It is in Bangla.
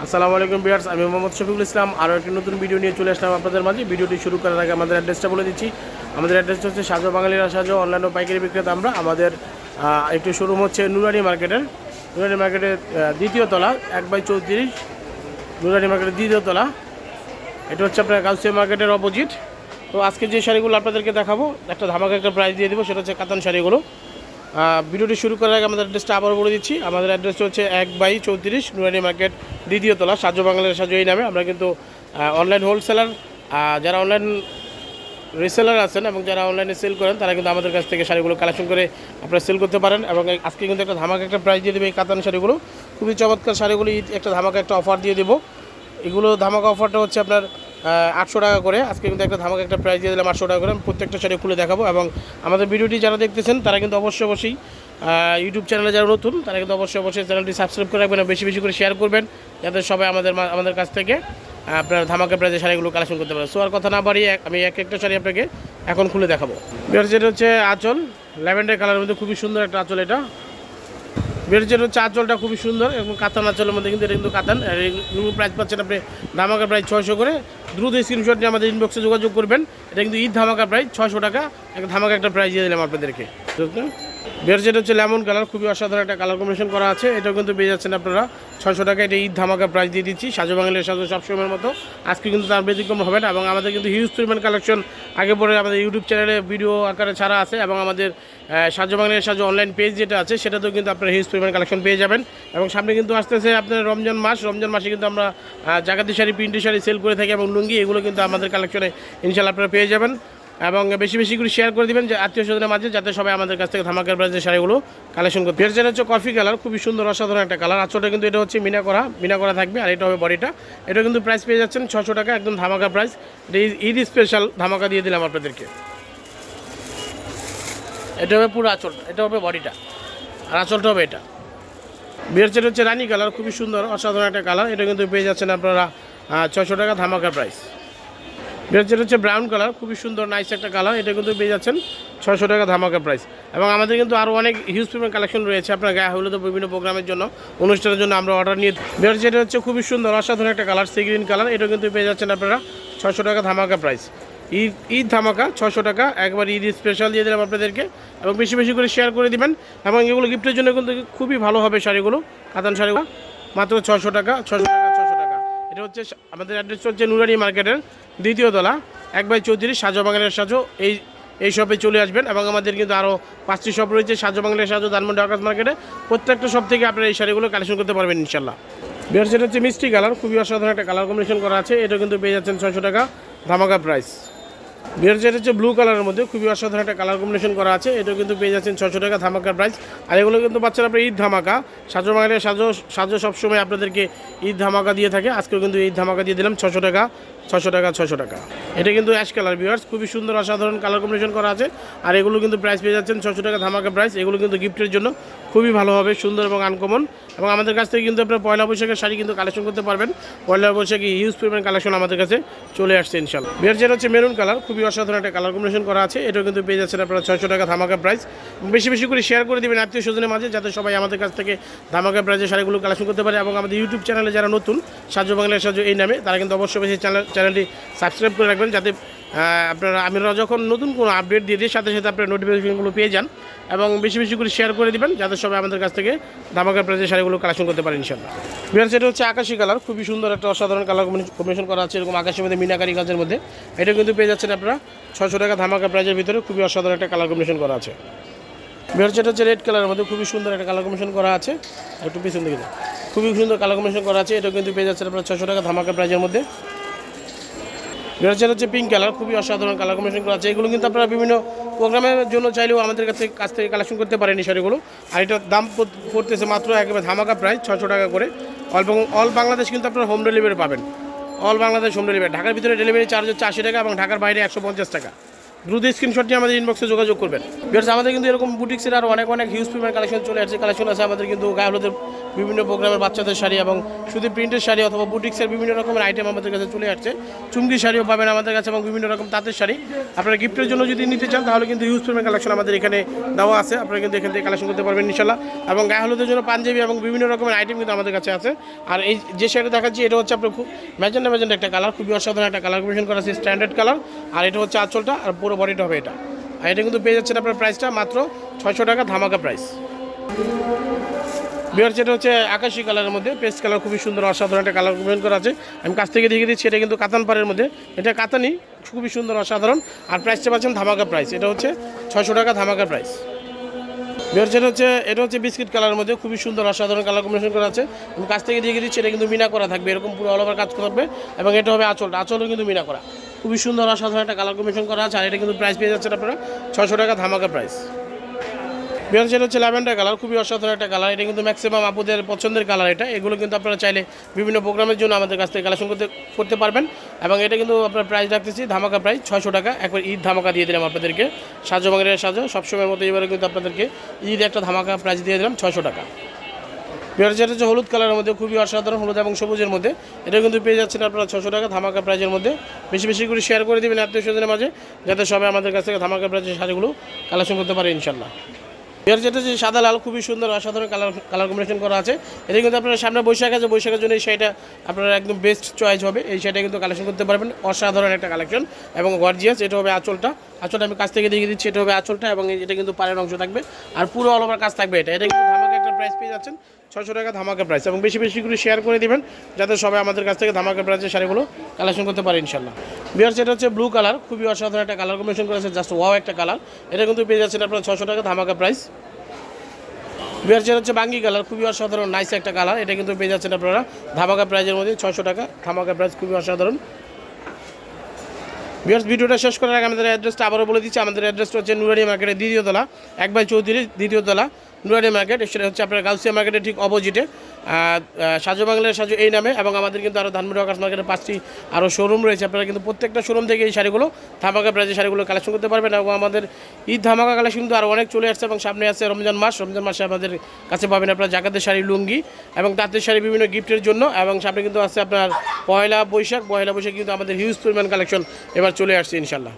আসসালামু আলাইকুম ভিউয়ার্স, আমি মোহাম্মদ শফিকুল ইসলাম আরও একটি নতুন ভিডিও নিয়ে চলে আসলাম আপনাদের মাঝে। ভিডিওটি শুরু করার আগে আমাদের অ্যাড্রেসটা বলে দিচ্ছি। আমাদের অ্যাড্রেসটা হচ্ছে সাজো বাঙালিরা সাজো, অনলাইন ও পাইকারি বিক্রেতা আমরা। আমাদের একটি শোরুম হচ্ছে নুরানি মার্কেটের দ্বিতীয় তলা 1/34, নুরানি মার্কেটের দ্বিতীয় তলা। এটা হচ্ছে আপনার গাউসিয়া মার্কেটের অপোজিট। তো আজকে যে শাড়িগুলো আপনাদেরকে দেখাবো, একটা ধামাকা একটা প্রাইস দিয়ে দেবো, সেটা হচ্ছে কাতান শাড়িগুলো। ভিডিওটি শুরু করার আগে আমাদের অ্যাড্রেসটা আবার বলে দিচ্ছি। আমাদের অ্যাড্রেসটা হচ্ছে 1/34, নুরানি মার্কেট দ্বিতীয় তলা, সাজো বাংলার সাজো এই নামে। আমরা কিন্তু অনলাইন হোলসেলার, যারা অনলাইন রিসেলার আছেন এবং যারা অনলাইনে সেল করেন, তারা কিন্তু আমাদের কাছ থেকে শাড়িগুলো কালেকশন করে আপনারা সেল করতে পারেন। এবং আজকে কিন্তু একটা ধামাকা একটা প্রাইস দিয়ে দেবে এই কাতান শাড়িগুলো। খুবই চমৎকার শাড়িগুলো, একটা ধামাকা একটা অফার দিয়ে দেবো। এগুলো ধামাকা অফারটা হচ্ছে আপনার 800 টাকা করে। আজকে কিন্তু একটা ধামাকা একটা প্রাইস দিয়ে দিলাম 800 টাকা করে। আমি প্রত্যেকটা শাড়ি খুলে দেখাবো। এবং আমাদের ভিডিওটি যারা দেখতেছেন তারা কিন্তু অবশ্যই ইউটিউব চ্যানেলে যারা নতুন, তারা কিন্তু অবশ্যই চ্যানেলটি সাবস্ক্রাইব করে রাখবেন, বেশি বেশি করে শেয়ার করবেন, যাতে সবাই আমাদের কাছ থেকে আপনার ধামাকা প্রাইজে শাড়িগুলো কালেকশন করতে পারেন। সো আর কথা না বাড়িয়ে আমি একটা শাড়ি আপনাকে এখন খুলে দেখাবো। যেটা হচ্ছে আঁচল, ল্যাভেন্ডার কালারের মধ্যে খুবই সুন্দর একটা আঁচল। এটা যেটা হচ্ছে আঁচলটা খুবই সুন্দর এবং কাতান আঁচলের মধ্যে, কিন্তু এটা কিন্তু কাতান। এগুলো প্রাইস পাচ্ছেন আপনি ধামাকা প্রাইস 600 করে। দ্রুত স্ক্রিনশট নিয়ে আমাদের ইনবক্সে যোগাযোগ করবেন। এটা কিন্তু ঈদ ধামাকা প্রাইস 600 টাকা। একটা ধামাকা একটা প্রাইস দিয়ে দিলাম আপনাদেরকে। যেটা হচ্ছে লেমন কালার, খুবই অসাধারণ একটা কালার কম্বিনেশন করা আছে। এটাও কিন্তু পেয়ে যাচ্ছেন আপনারা 600 টাকা। এটা ঈদ ধামাকা প্রাইস দিয়ে দিচ্ছি। সাজো বাঙালির সাজো সবসময়ের মতো আজকে কিন্তু তার ব্যতিক্রম হবে না। এবং আমাদের কিন্তু হিউজ পরিমাণ কালেকশন আগে পরে আমাদের ইউটিউব চ্যানেলে ভিডিও আকারে ছাড়া আছে। এবং আমাদের সাজো বাঙালির সাজো অনলাইন পেজ যেটা আছে, সেটাতেও কিন্তু আপনারা হিউজ পরিমাণ কালেকশন পেয়ে যাবেন। এবং সামনে কিন্তু আসতেছে আপনার রমজান মাসে কিন্তু আমরা জাকাতি শাড়ি, প্রিন্টের শাড়ি সেল করে থাকি এবং লুঙ্গি, এগুলো কিন্তু আমাদের কালেকশনে ইনশাআল্লাহ আপনারা পেয়ে যাবেন। এবং বেশি বেশি করে শেয়ার করে দেবেন যে আত্মীয় স্বজনের মাঝে, যাতে সবাই আমাদের কাছ থেকে ধামাকার প্রাইজের শাড়িগুলো কালেকশন করতে। যেটা হচ্ছে কফি কালার, খুবই সুন্দর অসাধারণ একটা কালার। আঁচলটা কিন্তু এটা হচ্ছে মিনা করা থাকবে, আর এটা হবে বডিটা। এটা কিন্তু প্রাইস পেয়ে যাচ্ছেন 600 টাকা, একদম ধামাকা প্রাইস। এটা ঈদ স্পেশাল ধামাকা দিয়ে দিলাম আপনাদেরকে। এটা হবে পুরো আঁচলটা, এটা হবে বডিটা, আর আঁচলটা হবে এটা। যেটা হচ্ছে রানী কালার, খুবই সুন্দর অসাধারণ একটা কালার। এটা কিন্তু পেয়ে যাচ্ছেন আপনারা 600 টাকা ধামাকা প্রাইস। যেটা হচ্ছে ব্রাউন কালার, খুবই সুন্দর নাইস একটা কালার। এটা কিন্তু পেয়ে যাচ্ছেন 600 টাকা ধামাকা প্রাইস। এবং আমাদের কিন্তু আরও অনেক হিউজ পরিমাণ কালেকশন রয়েছে আপনার গায়ে হলুদ বিভিন্ন প্রোগ্রামের জন্য, অনুষ্ঠানের জন্য আমরা অর্ডার নিয়ে। যেটা হচ্ছে খুবই সুন্দর অসাধারণ একটা কালার, সি গ্রিন কালার। এটা কিন্তু পেয়ে যাচ্ছেন আপনারা 600 টাকা ধামাকা প্রাইস। ঈদ ধামাকা 600 টাকা, একবার ঈদ স্পেশাল দিয়ে দিলাম আপনাদেরকে। এবং বেশি বেশি করে শেয়ার করে দিবেন। এবং এগুলো গিফটের জন্য কিন্তু খুবই ভালো হবে শাড়িগুলো, কাতান শাড়িগুলো মাত্র 600 টাকা। এটা হচ্ছে আমাদের অ্যাড্রেস হচ্ছে নুরানি মার্কেটের দ্বিতীয় তলা, 1/34, সাজো বাঙালির সাজো এই শপে চলে আসবেন। এবং আমাদের কিন্তু আরও 5টি শপ রয়েছে সাজো বাঙালির সাজো, ধানমন্ডি আকাশ মার্কেটে। প্রত্যেকটা শপ থেকে আপনারা এই শাড়িগুলো কালেকশন করতে পারবেন ইনশাল্লাহ। যেটা হচ্ছে মিষ্টি কালার, খুবই অসাধারণ একটা কালার কম্বিনেশন করা আছে। এটা কিন্তু পেয়ে যাচ্ছেন 600 টাকা ধামাকা প্রাইস। যেটা হচ্ছে ব্লু কালারের মধ্যে খুবই অসাধারণ একটা কালার কম্বিনেশন করা আছে। এটাও কিন্তু পেয়ে যাচ্ছেন 600 টাকা ধামাকার প্রাইস। আর এগুলো কিন্তু পাচ্ছেন আপনার ঈদ ধামাকা। সাজো বাঙালির সাজো সবসময় আপনাদেরকে ঈদ ধামাকা দিয়ে থাকে। আজকেও কিন্তু ঈদ ধামাকা দিয়ে দিলাম 600 টাকা। এটা কিন্তু অ্যাশ কালার ভিউয়ার্স, খুবই সুন্দর অসাধারণ কালার কম্বিনেশন করা আছে। আর এগুলো কিন্তু প্রাইস পেয়ে যাচ্ছেন 600 টাকা ধামাকা প্রাইস। এগুলো কিন্তু গিফটের জন্য খুবই ভালো হবে, সুন্দর এবং আনকমন। এবং আমাদের কাছ থেকে কিন্তু আপনার পয়লা বৈশাখের শাড়ি কিন্তু কালেকশন করতে পারবেন। পয়লা বৈশাখে হিউজ পরিমাণ কালেকশন আমাদের কাছে চলে আসছে ইনশাল্লাহ। যেটা হচ্ছে মেরুন কালার, খুবই অসাধারণ একটা কালার কম্বিনেশন করা আছে। এটাও কিন্তু পেয়ে যাচ্ছেন আপনারা 600 টাকা ধামাকা প্রাইস। বেশি বেশি করে শেয়ার করে দেবেন আত্মীয় স্বজনের মাঝে, যাতে সবাই আমাদের কাছ থেকে ধামাকা প্রাইজের শাড়িগুলো কালেকশন করতে পারে। এবং আমাদের ইউটিউব চ্যানেলে যারা নতুন, সাজো বাংলার সাজো এই নামে, তারা কিন্তু অবশ্যই চ্যানেলটি সাবস্ক্রাইব করে রাখবেন, যাতে আমরা যখন নতুন কোনো আপডেট দিয়ে দিই, সাথে সাথে আপনার নোটিফিকেশনগুলো পেয়ে যান। এবং বেশি বেশি করে শেয়ার করে দিবেন, যাতে সবাই আমাদের কাছ থেকে ধামাকা প্রাইজের শাড়িগুলো কালেকশন করতে পারেন ইনশাল্লাহ। সেটা হচ্ছে আকাশি কালার, খুবই সুন্দর একটা অসাধারণ কালার কম্বিনেশন করা আছে, এরকম আকাশের মধ্যে মিনাকারি কাজের মধ্যে। এটা কিন্তু পেয়ে যাচ্ছেন আপনারা 600 টাকা ধামাকা প্রাইজের ভিতরে। খুবই অসাধারণ একটা কালার কম্বিনেশন করা আছে। সেটা হচ্ছে রেড কালারের মধ্যে খুবই সুন্দর একটা কালার কম্বিনেশন করা আছে। একটু পিছন দিকে খুবই সুন্দর কালার কম্বিনেশন করা আছে। এটা কিন্তু পেয়ে যাচ্ছেন আপনারা 600 টাকা ধামাকা প্রাইজের মধ্যে। যেটা হচ্ছে পিঙ্ক কালার, খুবই অসাধারণ কালার কম্বিনেশন করা আছে। এগুলো কিন্তু আপনারা বিভিন্ন প্রোগ্রামের জন্য চাইলেও আমাদের কাছ থেকে কালেকশন করতে পারেন এই শাড়িগুলো। আর এটার দাম পড়তেছে মাত্র একেবারে ধামাকা প্রাইস 600 টাকা করে। অল বাংলাদেশ কিন্তু আপনারা হোম ডেলিভারি পাবেন। All Bangladesh home delivery. ঢাকার ভিতরে ডেলিভারি চার্জ হচ্ছে 80 টাকা এবং ঢাকার বাইরে 150 টাকা। দ্রুত স্ক্রিনশট নিয়ে আমাদের ইনবক্সে যোগাযোগ করবেন। বিকজ আমাদের কিন্তু এরকম বুটিক্সের আরও অনেক হিউজ পরিমাণ কালেকশন চলে আসছে। কালেকশন আছে আমাদের কিন্তু গায়ে হলুদের বিভিন্ন প্রোগ্রামের বাচ্চাদের শাড়ি এবং শুধু প্রিন্টের শাড়ি অথবা বুটিক্সের বিভিন্ন রকমের আইটেম আমাদের কাছে চলে আসছে। চুমকি শাড়িও পাবেন আমাদের কাছে এবং বিভিন্ন রকম তাঁতের শাড়ি। আপনারা গিফটের জন্য যদি নিতে চান তাহলে কিন্তু হিউজ পরিমাণ কালেকশন আমাদের এখানে দেওয়া আছে। আপনারা কিন্তু এখান থেকে কালেকশন করতে পারবেন ইনশাল্লাহ। এবং গায়ে হলুদের জন্য পাঞ্জাবি এবং বিভিন্ন রকমের আইটেম কিন্তু আমাদের কাছে আছে। আর এই যে শাড়ি দেখাচ্ছি এটা হচ্ছে আপনার খুব ম্যাজেন্টা একটা কালার, খুবই অসাধারণ একটা কালার কম্বিনেশন করা আছে, স্ট্যান্ডার্ড কালার। আর এটা হচ্ছে আঁচলটা আর পুরো বডিটা হবে এটা। আর এটা কিন্তু পেয়ে যাচ্ছেন আপনার প্রাইসটা মাত্র 600 টাকা, ধামাকা প্রাইস। বিহার যেটা হচ্ছে আকাশি কালারের মধ্যে পেস্ট কালার, খুবই সুন্দর অসাধারণ একটা কালার কম্বিনেশন করা আছে। আমি কাছ থেকে দেখিয়ে দিচ্ছি, এটা কিন্তু কাতান পাড়ের মধ্যে, এটা কাতানি, খুবই সুন্দর অসাধারণ। আর প্রাইসটা পাচ্ছেন ধামাকা প্রাইস, এটা হচ্ছে 600 টাকা, ধামাকা প্রাইস। বিহার যেটা হচ্ছে এটা হচ্ছে বিস্কিট কালারের মধ্যে খুবই সুন্দর অসাধারণ কালার কম্বিনেশন করা আছে। আমি কাছ থেকে দেখিয়ে দিচ্ছি, এটা কিন্তু মিনা করা থাকবে, এরকম পুরো অল ওভার কাজ করবে। এবং এটা হবে আঁচলটা, আঁচলও কিন্তু মিনা করা, খুবই সুন্দর অসাধারণ একটা কালার কম্বিনেশন করা আছে। আর এটা কিন্তু প্রাইস পেয়ে যাচ্ছেন আপনারা 600 টাকা, ধামাকা প্রাইস। বিহার যেটা হচ্ছে ল্যাভেন্ডার কালার, খুবই অসাধারণ একটা কালার। এটা কিন্তু ম্যাক্সিমাম আপুদের পছন্দের কালার এটা। এগুলো কিন্তু আপনারা চাইলে বিভিন্ন প্রোগ্রামের জন্য আমাদের কাছ থেকে কালেকশন করতে পারবেন। এবং এটা কিন্তু আপনার প্রাইস রাখতেছি ধামাকা প্রাইস 600 টাকা। একবার ঈদ ধামাকা দিয়ে দিলাম আপনাদেরকে, সাজো বাঙালির সাজো সবসময়ের মতো এবারে কিন্তু আপনাদেরকে ঈদ একটা ধামাকা প্রাইস দিয়ে দিলাম 600 টাকা। বিহার যেটা হচ্ছে হলুদ কালারের মধ্যে, খুবই অসাধারণ হলুদ এবং সবুজের মধ্যে, এটা কিন্তু পেয়ে যাচ্ছেন আপনারা 600 টাকা, ধামাকা প্রাইজের মধ্যে। বেশি বেশি করে শেয়ার করে দেবেন আত্মীয় স্বজনের মাঝে, যাতে সবাই আমাদের কাছ থেকে ধামাকা প্রাইজের শাড়িগুলো কালেকশন করতে পারে ইনশাল্লাহ। বিহার যেটা যে সাদা লাল, খুবই সুন্দর অসাধারণ কালার কম্বিনেশন করা আছে। এটা কিন্তু আপনার সামনে বৈশাখ আছে, বৈশাখের জন্য এই শাড়িটা আপনার একদম বেস্ট চয়েস হবে। এই শাড়িটা কিন্তু কালেকশন করতে পারবেন, অসাধারণ একটা কালেকশন এবং গর্জিয়াস। এটা হবে আঁচলটা, আঁচলটা আমি কাছ থেকে দেখিয়ে দিচ্ছি, এটা হবে আঁচলটা এবং এটা কিন্তু পাড়ের অংশ থাকবে আর পুরো অল ওভার কাজ থাকবে। এটা কিন্তু ধামাকা একটা প্রাইস পেয়ে যাচ্ছেন 600 টাকা, ধামাকা প্রাইস। এবং বেশি বেশি করে শেয়ার করে দিবেন, যাতে সবাই আমাদের কাছ থেকে ধামাকা প্রাইসের শাড়িগুলো কালেকশন করতে পারে ইনশাল্লাহ। বিহার যেটা হচ্ছে ব্লু কালার, খুবই অসাধারণ একটা কালার কম্বিনেশন করেছে, জাস্ট ওয়াও একটা কালার। এটা কিন্তু পেয়ে যাচ্ছেন আপনারা 600 টাকা, ধামাকা প্রাইস। বিহার যেটা হচ্ছে বাঙ্গি কালার, খুবই অসাধারণ নাইস একটা কালার। এটা কিন্তু পেয়ে যাচ্ছেন আপনারা ধামাকা প্রাইজের মধ্যে 600 টাকা, ধামাকা প্রাইস, খুবই অসাধারণ। বিহার ভিডিওটা শেষ করার আগে আমাদের অ্যাড্রেসটা আবারও বলে দিচ্ছি। আমাদের অ্যাড্রেসটা হচ্ছে নুরানি মার্কেটের 2য় তলা, 1/34 2য় তলা নুরানি মার্কেট। সেটা হচ্ছে আপনার গাউসিয়া মার্কেটের ঠিক অপোজিটে, সাজো বাংলার সাজো এই নামে। এবং আমাদের কিন্তু আরও ধানমন্ডি ওয়ার্কার্স মার্কেটের 5টি আরও শোরুম রয়েছে। আপনারা কিন্তু প্রত্যেকটা শোরুম থেকে এই শাড়িগুলো ধামাকা প্রাইজের শাড়িগুলো কালেকশন করতে পারবেন। এবং আমাদের ঈদ ধামাকা কালেকশন কিন্তু আরও অনেক চলে আসছে এবং সামনে আছে রমজান মাস। রমজান মাসে আমাদের কাছে পাবেন আপনার জাকাতের শাড়ি, লুঙ্গি এবং তাঁতের শাড়ি বিভিন্ন গিফটের জন্য। এবং সামনে কিন্তু আছে আপনার পয়লা বৈশাখ কিন্তু আমাদের হিউজ পরিমাণ কালেকশন এবার চলে আসছে ইনশাল্লাহ।